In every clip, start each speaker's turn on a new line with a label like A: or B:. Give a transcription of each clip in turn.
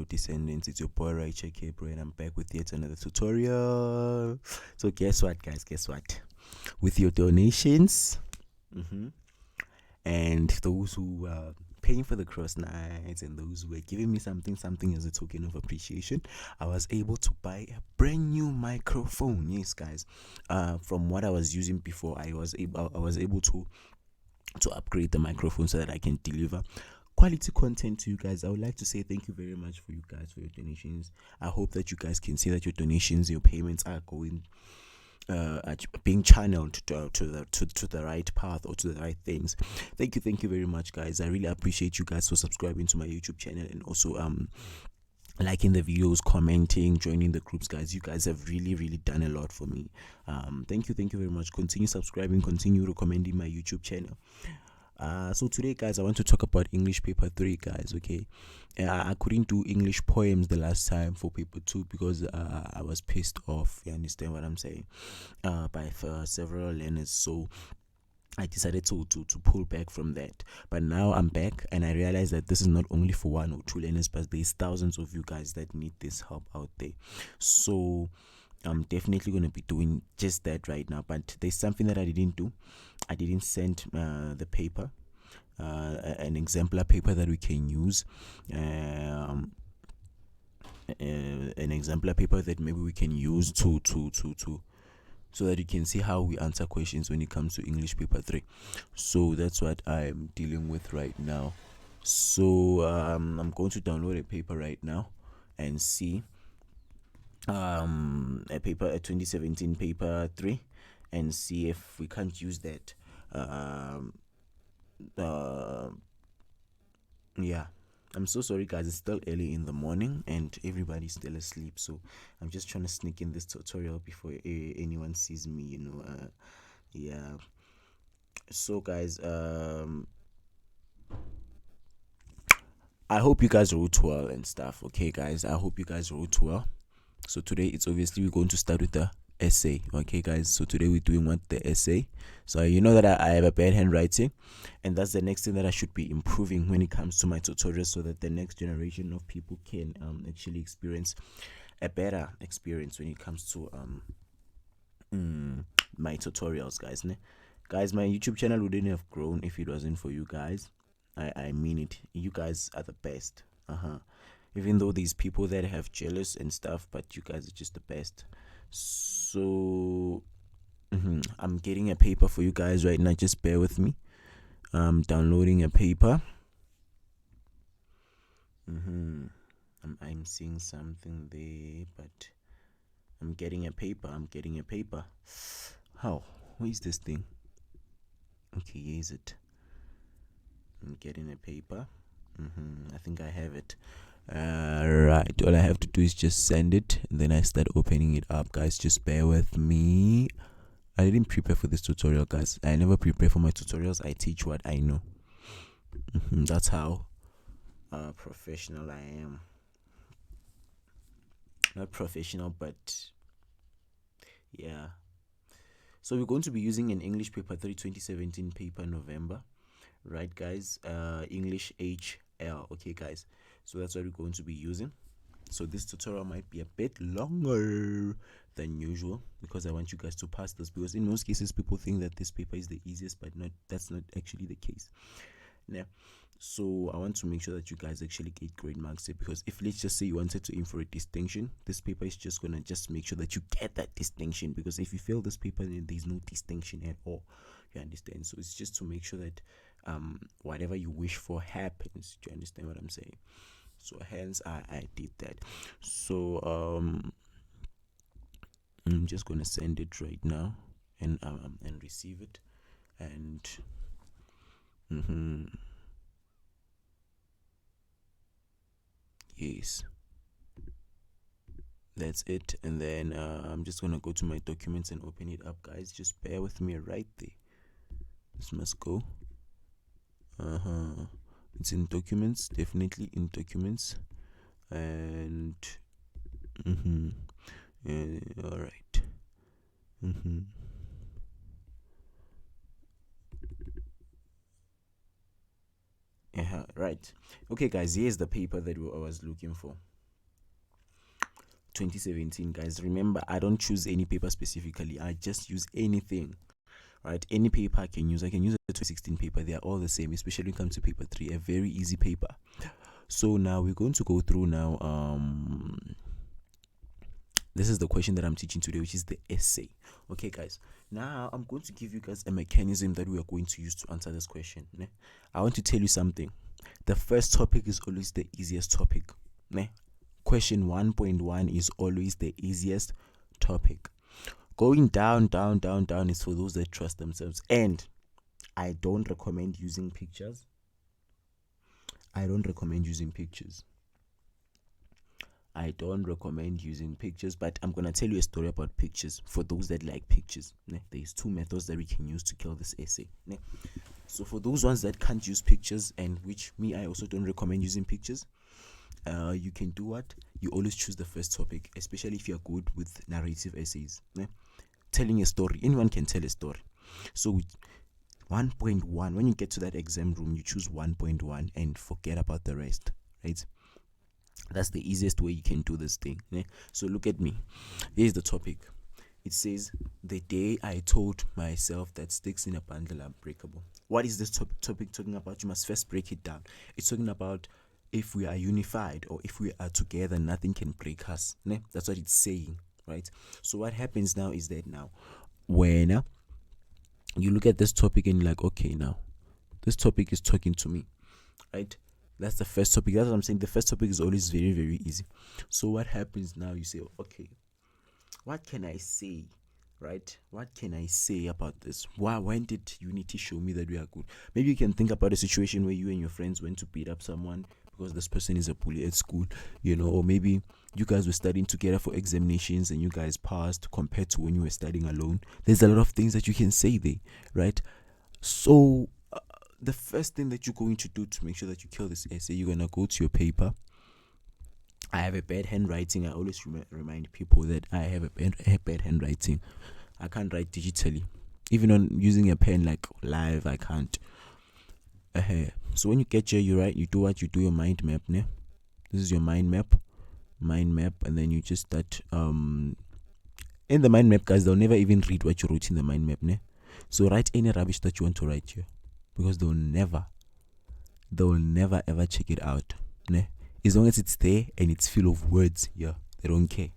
A: descendants. It's your boy Raicha Bro, and I'm back with yet another tutorial. So guess what, guys? Guess what? With your donations, and those who are paying for the cross nights, and those who are giving me something as a token of appreciation, I was able to buy a brand new microphone. Yes, guys. From what I was using before, I was able to upgrade the microphone so that I can deliver quality content to you guys. I would like to say thank you very much for you guys for your donations. I hope that you guys can see that your donations, your payments are going being channeled to the right path or to the right things. Thank you very much, guys. I really appreciate you guys for subscribing to my YouTube channel, and also liking the videos, commenting, joining the groups, guys. You guys have really done a lot for me. Thank you very much. Continue subscribing, continue recommending my YouTube channel. So today, guys, I want to talk about English paper 3, guys. Okay, I couldn't do English poems the last time for paper 2 because I was pissed off, you understand what I'm saying, by several learners. So I decided to pull back from that. But now I'm back, and I realize that this is not only for 1 or 2 learners, but there's thousands of you guys that need this help out there. So I'm definitely going to be doing just that right now. But there's something that I didn't do. I didn't send the paper, an exemplar paper that we can use, an exemplar paper that maybe we can use to so that you can see how we answer questions when it comes to English paper 3. So that's what I'm dealing with right now. So I'm going to download a paper right now and see a 2017 paper 3, and see if we can't use that. Yeah, I'm so sorry, guys. It's still early in the morning and everybody's still asleep, so I'm just trying to sneak in this tutorial before anyone sees me, yeah. So guys, I hope you guys wrote well and stuff. Okay, guys, I hope you guys wrote well. So today it's obviously we're going to start with the essay. Okay, guys, so today we're doing the essay. So you know that I have a bad handwriting, and that's the next thing that I should be improving when it comes to my tutorials, so that the next generation of people can actually experience a better experience when it comes to my tutorials, guys. Guys, my YouTube channel wouldn't have grown if it wasn't for you guys. I mean it. You guys are the best. Even though these people that have jealous and stuff, but you guys are just the best. So I'm getting a paper for you guys right now. Just bear with me. I'm downloading a paper. I'm seeing something there, but I'm getting a paper. How? Where is this thing? Okay, here is it. I'm getting a paper. I think I have it. Right, all I have to do is just send it, and then I start opening it up, guys. Just bear with me. I didn't prepare for this tutorial, guys. I never prepare for my tutorials. I teach what I know. That's how professional I am. Not professional, but yeah. So we're going to be using an English paper 3 2017 paper November, right, guys? English HL. Okay, guys, so that's what we're going to be using. So this tutorial might be a bit longer than usual because I want you guys to pass this, because in most cases people think that this paper is the easiest, but that's not actually the case. Yeah, so I want to make sure that you guys actually get great marks here, because if, let's just say, you wanted to aim for a distinction, this paper is just gonna just make sure that you get that distinction, because if you fail this paper, then there's no distinction at all, you understand? So it's just to make sure that whatever you wish for happens. Do you understand what I'm saying? So hence I did that. So I'm just gonna send it right now and receive it, and yes, that's it. And then I'm just gonna go to my documents and open it up, guys. Just bear with me right there. This must go. It's in documents, definitely in documents. And all right. Right. Okay, guys, here's the paper that I was looking for. 2017, guys. Remember, I don't choose any paper specifically. I just use anything, right? Any paper I can use. I can use a 2016 paper. They are all the same, especially when it comes to paper 3, a very easy paper. So now we're going to go through now. This is the question that I'm teaching today, which is the essay. Okay, guys. Now I'm going to give you guys a mechanism that we are going to use to answer this question. Ne? I want to tell you something. The first topic is always the easiest topic. Ne? Question 1.1 is always the easiest topic. Going down is for those that trust themselves. And I don't recommend using pictures. I don't recommend using pictures, but I'm gonna tell you a story about pictures for those that like pictures. There's 2 methods that we can use to kill this essay. So for those ones that can't use pictures, and which me, I also don't recommend using pictures, you can do what? You always choose the first topic, especially if you're good with narrative essays. Telling a story, anyone can tell a story. So 1.1, when you get to that exam room, you choose 1.1 and forget about the rest, right? That's the easiest way you can do this thing. So look at me. Here's the topic. It says, the day I told myself that sticks in a bundle are breakable. What is this topic talking about? You must first break it down. It's talking about if we are unified or if we are together, nothing can break us. That's what it's saying, right? So what happens now is that now when you look at this topic and you're like, okay, now this topic is talking to me, right? That's the first topic. That's what I'm saying. The first topic is always very, very easy. So what happens now? You say, okay, what can I say, right? What can I say about this? When did Unity show me that we are good? Maybe you can think about a situation where you and your friends went to beat up someone because this person is a bully at school, or maybe you guys were studying together for examinations and you guys passed compared to when you were studying alone. There's a lot of things that you can say there, right? So the first thing that you're going to do to make sure that you kill this essay, you're going to go to your paper. I have a bad handwriting. I always remind people that I have a bad handwriting. I can't write digitally. Even on using a pen like live, I can't. So when you get here, you write, you do what? You do your mind map. This is your mind map. And then you just start. In the mind map, guys, they'll never even read what you wrote in the mind map. So write any rubbish that you want to write here, because they'll never ever check it out. As long as it's there and it's full of words, they don't care.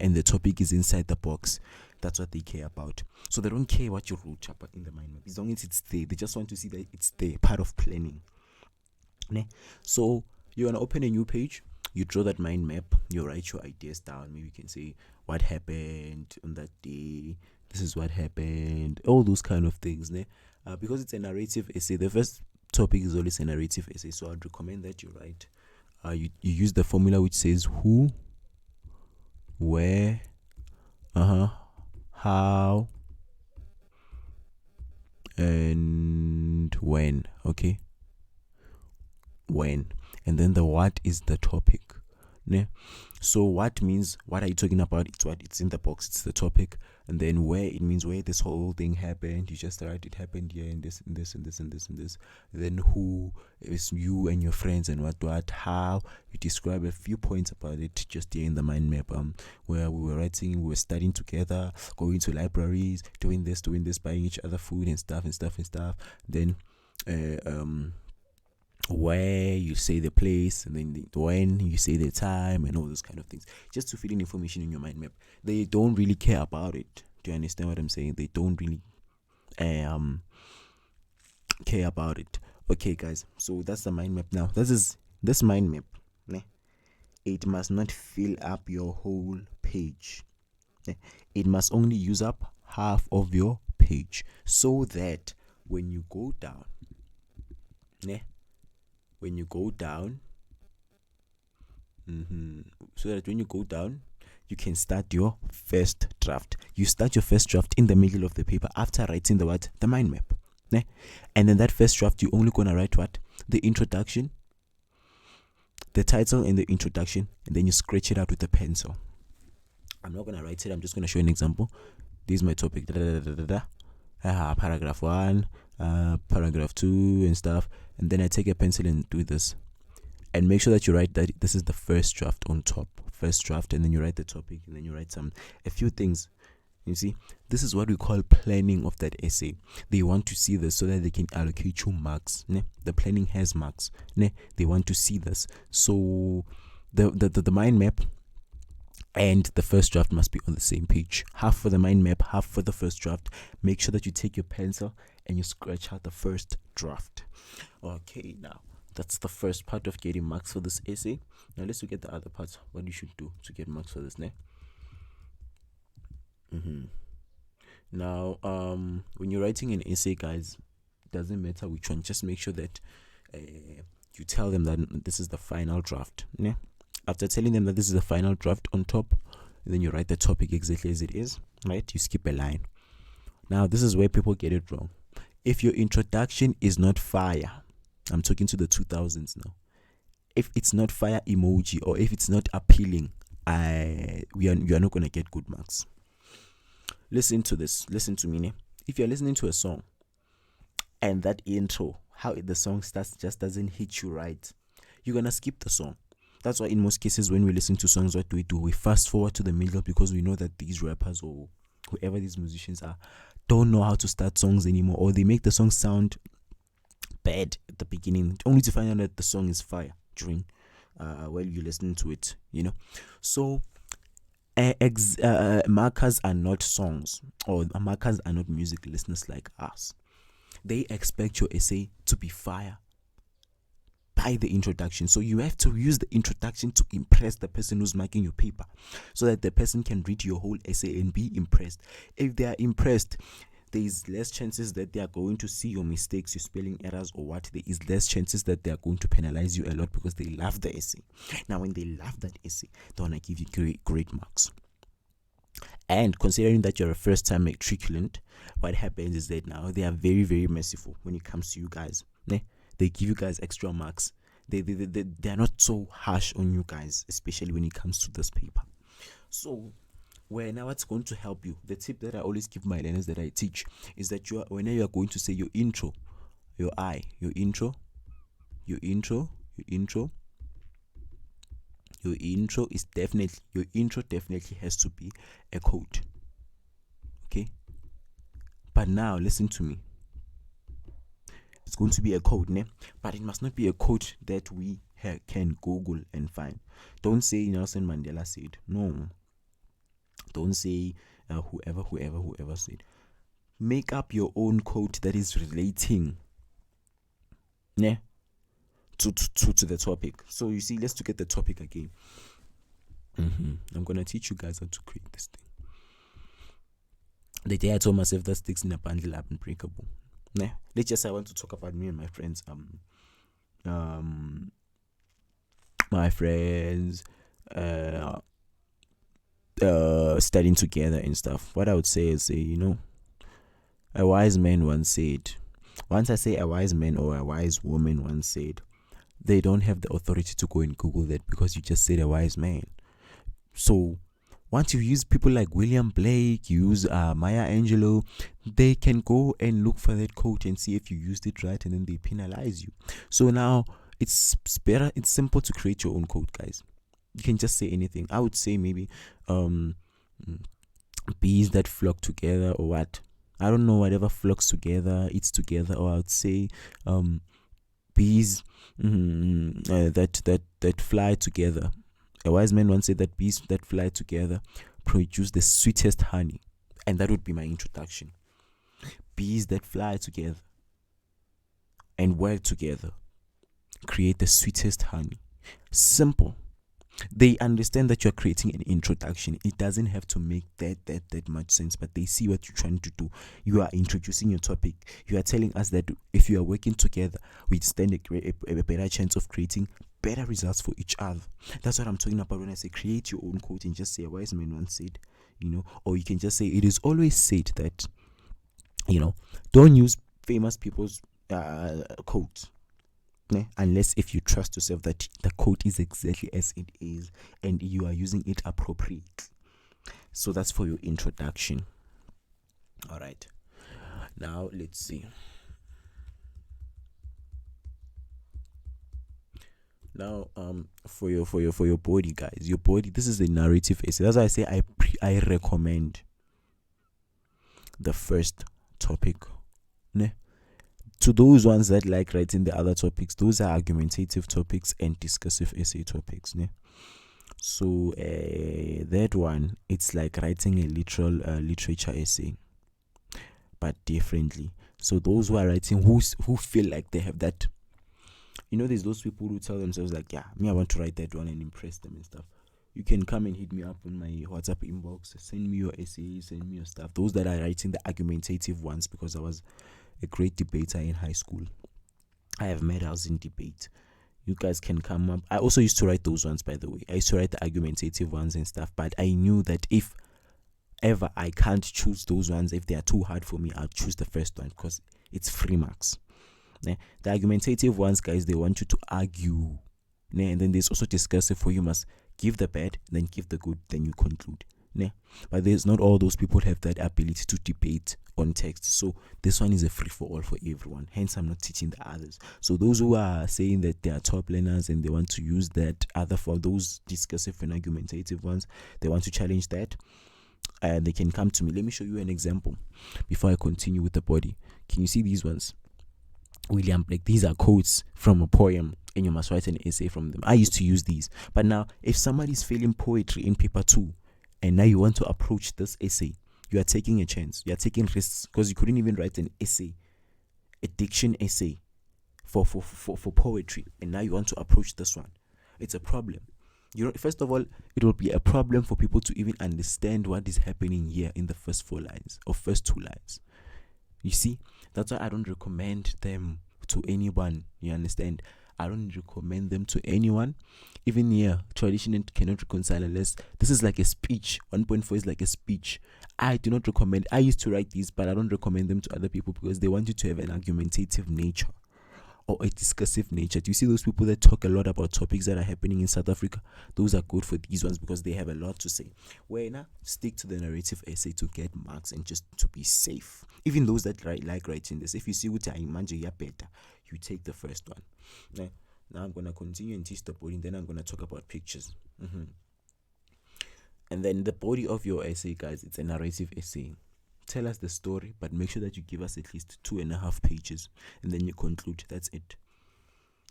A: And the topic is inside the box. That's what they care about. So they don't care what you wrote about in the mind map. As long as it's there, they just want to see that it's there, part of planning. So you want to open a new page, you draw that mind map, you write your ideas down. Maybe you can say what happened on that day, this is what happened, all those kind of things. Because it's a narrative essay, the first topic is always a narrative essay. So I'd recommend that you write, you use the formula which says who, where, how, and when. Okay, when. And then the what is the topic. So what means, what are you talking about? It's in the box, it's the topic. And then where, it means where this whole thing happened. You just write it happened here in this and this and this and this and this. Then who is you and your friends and what. How, you describe a few points about it just here in the mind map, where we were studying together, going to libraries, doing this, buying each other food and stuff. Then where, you say the place, and then when, you say the time, and all those kind of things, just to fill in information in your mind map. They don't really care about it. Do you understand what I'm saying? They don't really care about it. Okay, guys, so that's the mind map. Now this mind map, it must not fill up your whole page. It must only use up half of your page, so that when you go down, you can start your first draft. You start your first draft in the middle of the paper after writing the mind map. And then that first draft, you're only gonna write the introduction, the title and the introduction, and then you scratch it out with a pencil. I'm not gonna write it, I'm just gonna show you an example. This is my topic. Paragraph 1, paragraph 2 and stuff. And then I take a pencil and do this. And make sure that you write that this is the first draft on top. first draft, and then you write the topic, and then you write a few things. You see, this is what we call planning of that essay. They want to see this so that they can allocate you marks. Ne? The planning has marks. Ne? They want to see this. So the mind map and the first draft must be on the same page. Half for the mind map, half for the first draft. Make sure that you take your pencil and you scratch out the first draft. Okay, now that's the first part of getting marks for this essay. Now let's look at the other parts. What you should do to get marks for this, ne? Now, when you're writing an essay, guys, doesn't matter which one. Just make sure that you tell them that this is the final draft. Ne? After telling them that this is the final draft on top, then you write the topic exactly as it is. Right? You skip a line. Now, this is where people get it wrong. If your introduction is not fire, I'm talking to the 2000s now. If it's not fire emoji or if it's not appealing, you are not going to get good marks. Listen to this. Listen to me. Ne? If you're listening to a song and that intro, how the song starts, just doesn't hit you right, you're going to skip the song. That's why in most cases when we listen to songs, what do? We fast forward to the middle because we know that these rappers or whoever these musicians are don't know how to start songs anymore, or they make the song sound bad at the beginning only to find out that the song is fire during while you're listening to it, you know. So markers are not songs, or markers are not music listeners like us. They expect your essay to be fire by the introduction. So you have to use the introduction to impress the person who's marking your paper, so that the person can read your whole essay and be impressed. If they are impressed, there is less chances that they are going to see your mistakes, your spelling errors, or what. There is less chances that they are going to penalize you a lot because they love the essay. Now, when they love that essay, they want to give you great marks. And considering that you're a first-time matriculant, what happens is that now they are very, very merciful when it comes to you guys. They give you guys extra marks. They are not so harsh on you guys, especially when it comes to this paper. So, now what's going to help you? The tip that I always give my learners that I teach is that whenever you are going to say your intro, your intro definitely has to be a quote. Okay? But now listen to me. It's going to be a code, ne? But it must not be a code that we can Google and find. Don't say Nelson Mandela said. No. Don't say whoever said. Make up your own quote that is relating, ne, to the topic. So you see, let's look at the topic again. I'm gonna teach you guys how to create this thing. The day I told myself that sticks in a bundle up unbreakable. Ne? Let's just say I want to talk about me and my friends. My friends studying together and stuff. What I would say is, a wise man once said, once I say a wise man or a wise woman once said, they don't have the authority to go and Google that because you just said a wise man. So once you use people like William Blake, you use Maya Angelou, they can go and look for that quote and see if you used it right, and then they penalize you. So now it's better, it's simple to create your own quote, guys. You can just say anything. I would say maybe bees that flock together, or what? I don't know, whatever flocks together, eats together. Or I would say bees that fly together. A wise man once said that bees that fly together produce the sweetest honey. And that would be my introduction. Bees that fly together and work together create the sweetest honey. Simple. They understand that you're creating an introduction. It doesn't have to make that much sense, but they see what you're trying to do. You are introducing your topic. You are telling us that if you are working together, we stand a better chance of creating better results for each other. That's what I'm talking about when I say create your own quote, and just say a wise man once said, or you can just say it is always said that, don't use famous people's quotes. Unless if you trust yourself that the quote is exactly as it is and you are using it appropriately. So that's for your introduction. All right. Now let's see. Now, for your body, guys, your body. This is a narrative essay. That's why I say I recommend the first topic. Ne? To those ones that like writing the other topics, those are argumentative topics and discursive essay topics. Ne? So that one, it's like writing a literal literature essay, but differently. So those who are writing, who feel like they have that, there's those people who tell themselves like, yeah, me, I want to write that one and impress them and stuff. You can come and hit me up on my WhatsApp inbox, send me your essays, send me your stuff. Those that are writing the argumentative ones, because I was a great debater in high school. I have medals in debate. You guys can come up. I also used to write those ones, by the way. I used to write the argumentative ones and stuff, but I knew that if ever I can't choose those ones, if they are too hard for me, I'll choose the first one because it's free marks. The argumentative ones, guys, they want you to argue. And then there's also discursive, where you must give the bad, then give the good, then you conclude. But there's not all those people have that ability to debate on text. So this one is a free for all for everyone. Hence, I'm not teaching the others. So those who are saying that they are top learners and they want to use that other for those discursive and argumentative ones, they want to challenge that. And they can come to me. Let me show you an example before I continue with the body. Can you see these ones? William Blake. These are quotes from a poem, and you must write an essay from them. I used to use these. But now, if somebody's failing poetry in paper 2, and now you want to approach this essay, you are taking a chance. You are taking risks, because you couldn't even write an essay, a diction essay for poetry, and now you want to approach this one. It's a problem. First of all, it will be a problem for people to even understand what is happening here in the first 4 lines or first 2 lines. You see, that's why I don't recommend them to anyone. You understand? I don't recommend them to anyone. Even here, tradition cannot reconcile unless this is like a speech. 1.4 is like a speech. I do not recommend. I used to write these, but I don't recommend them to other people because they want you to have an argumentative nature or a discursive nature. Do you see those people that talk a lot about topics that are happening in South Africa? Those are good for these ones because they have a lot to say. Where now, stick to the narrative essay to get marks and just to be safe. Even those that like writing this, if you see what I imagine, better, you take the first one. Now I'm gonna continue and teach the body, and then I'm gonna talk about pictures. And then the body of your essay, guys, it's a narrative essay. Tell us the story, but make sure that you give us at least 2.5 pages, and then you conclude. That's it.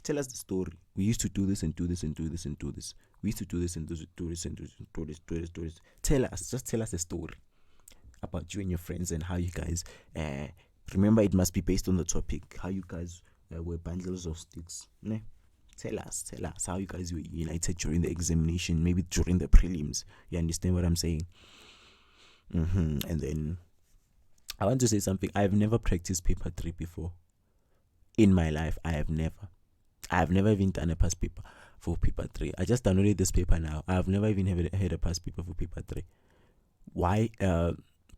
A: Tell us the story. We used to do this and do this and do this and do this. We used to do this and do this and do this. Tell us, just tell us a story about you and your friends and how you guys. Remember, it must be based on the topic. How you guys were bundles of sticks. Tell us how you guys were united during the examination, maybe during the prelims. You understand what I'm saying? And then I want to say something. I've never practiced paper 3 before. In my life, I have never even done a past paper for paper 3. I just downloaded this paper now. I have never even had a past paper for paper 3. Why?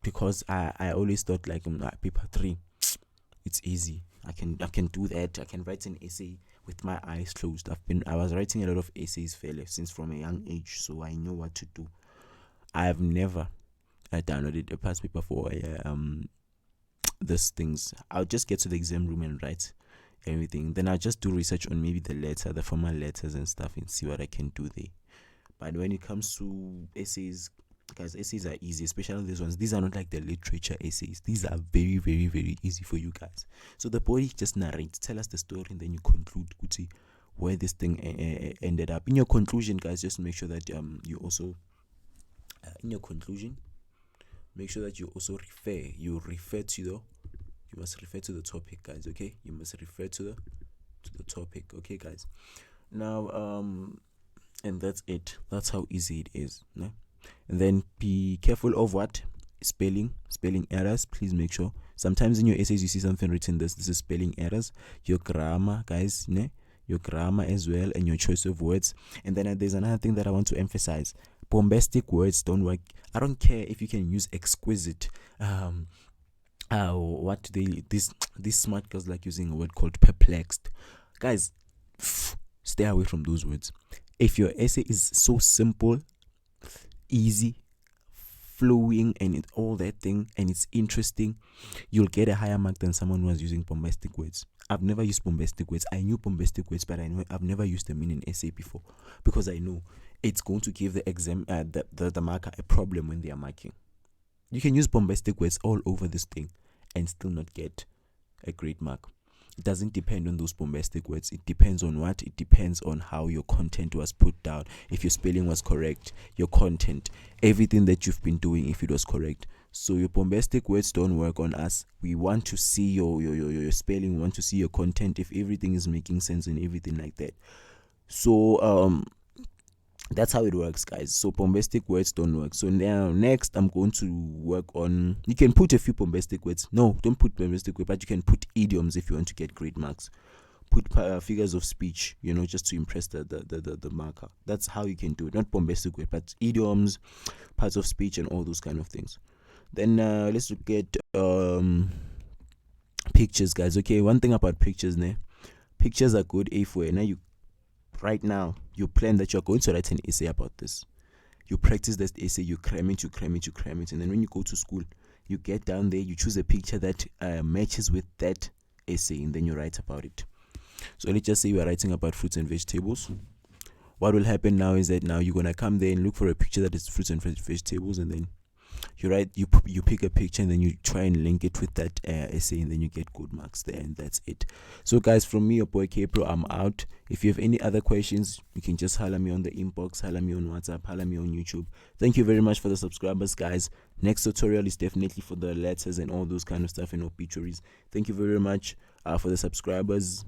A: Because I always thought like paper 3, it's easy. I can do that. I can write an essay with my eyes closed. I was writing a lot of essays since from a young age, so I know what to do. I have never downloaded a past paper for these things. I'll just get to the exam room and write everything. Then I'll just do research on maybe the formal letters and stuff and see what I can do there. But when it comes to essays, guys, essays are easy, especially these ones. These are not like the literature essays. These are very, very, very easy for you guys. So the body just narrates, tell us the story, and then you conclude where this thing ended up. In your conclusion, guys, just make sure that you also in your conclusion, make sure that you also you must refer to the topic, guys. Okay, you must refer to the topic. Okay, guys. Now and that's it. That's how easy it is. No? And then be careful of what spelling errors. Please make sure. Sometimes in your essays you see something written this is spelling errors. Your grammar, guys, your grammar as well, and your choice of words. And then there's another thing that I want to emphasize. Bombastic words don't work. I don't care if you can use exquisite. What do these smart girls like using a word called perplexed. Guys, stay away from those words. If your essay is so simple, easy, flowing, and all that thing, and it's interesting, you'll get a higher mark than someone who was using bombastic words. I've never used bombastic words. I knew bombastic words, but I've never used them in an essay before, because I know it's going to give the exam the marker a problem when they are marking. You can use bombastic words all over this thing and still not get a great mark. It doesn't depend on those bombastic words. It depends on what? It depends on how your content was put down. If your spelling was correct, your content, everything that you've been doing, if it was correct. So your bombastic words don't work on us. We want to see your spelling, we want to see your content, if everything is making sense and everything like that. So that's how it works, guys. So bombastic words don't work. So now next I'm going to work on, you can put a few bombastic words. No, don't put bombastic words, but you can put idioms if you want to get great marks. Put figures of speech, just to impress the marker. That's how you can do it. Not bombastic words, but idioms, parts of speech, and all those kind of things. Then let's look at pictures, guys. Okay, one thing about pictures, pictures are good if right now you plan that you're going to write an essay about this. You practice that essay, you cram it, and then when you go to school, you get down there, you choose a picture that matches with that essay, and then you write about it. So let's just say you are writing about fruits and vegetables. What will happen now is that now you're gonna come there and look for a picture that is fruits and vegetables, and then you pick a picture, and then you try and link it with that essay, and then you get good marks there, and that's it. So guys, from me, your boy K-Pro, I'm out. If you have any other questions, you can just holler me on the inbox, holler me on WhatsApp, holler me on YouTube. Thank you very much for the subscribers, guys. Next tutorial is definitely for the letters and all those kind of stuff and obituaries. Thank you very much for the subscribers.